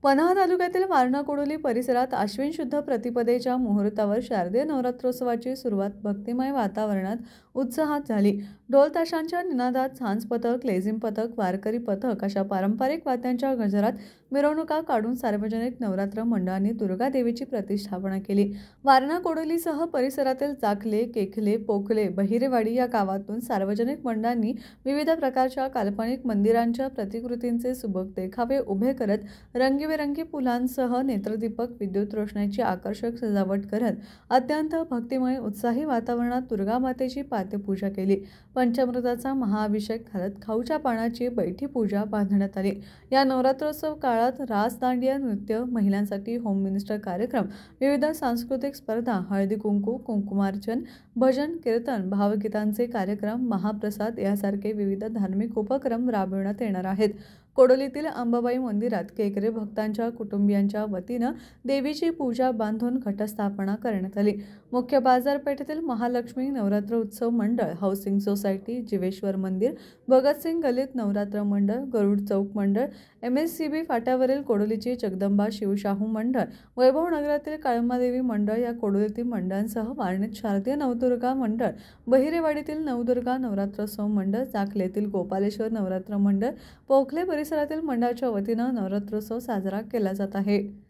पन्हाळा तालुक्यातील वारणा कोडोली परिसरात आश्विन शुद्ध प्रतिपदेच्या मुहूर्तावर शारदीय नवरात्रोत्सवाची सुरुवात भक्तिमय वातावरणात उत्साहात झाली। ढोल ताशांच्या निनादात झांज पथक, लेझिम पथक, वारकरी पथक अशा पारंपरिक वाद्यांच्या गजरात मिरवणुका काढून सार्वजनिक नवरात्र मंडळांनी दुर्गा देवीची प्रतिष्ठापना केली। वारणा कोडोलीसह परिसरातील जाखले, केखले, पोखले, बहिरेवाडी या गावातून सार्वजनिक मंडळांनी विविध प्रकारच्या काल्पनिक मंदिरांच्या प्रतिकृतींचे सुबक देखावे उभे करत रंगीबेरंगी फुलांसह नेत्रदीपक, विद्युत रोषणाईची आकर्षक सजावट करत अत्यंत भक्तिमय उत्साही वातावरणात दुर्गा मातेची पात्यपूजा केली। पंचामृताचा महाअभिषेक घालत खाऊच्या पानाची बैठी पूजा बांधण्यात आली। या नवरात्रोत्सव काळात रास, दांडिया, नृत्य, महिलांसाठी होम मिनिस्टर कार्यक्रम, विविध सांस्कृतिक स्पर्धा, हळदी कुंकू, कुंकुमार्चन, भजन, कीर्तन, भावगीतांचे कार्यक्रम, महाप्रसाद यासारखे विविध धार्मिक उपक्रम राबविण्यात येणार आहेत। कोडोलीतील अंबाबाई मंदिरात केकरे भक्तांच्या कुटुंबियांच्या वतीनं देवीची पूजा बांधून घटस्थापना करण्यात आली। मुख्य बाजारपेठेतील महालक्ष्मी नवरात्र उत्सव मंडळ, हाऊसिंग सोसायटी, जीवेश्वर मंदिर, भगतसिंग गल्लीत नवरात्र मंडळ, गरुड चौक मंडळ, MSCB फाट्यावरील कोडोलीची जगदंबा शिवशाहू मंडळ, वैभव नगरातील काळमादेवी मंडळ या कोडोलीतील मंडळांसह वारणेत शारदीय नवदुर्गा मंडळ, बहिरेवाडीतील नवदुर्गा नवरात्रोत्सव मंडळ, जाखलेतील गोपालेश्वर नवरात्र मंडळ, पोखले परिसरातील मंडळाच्या वतीनं नवरात्रोत्सव साजरा केला जात आहे।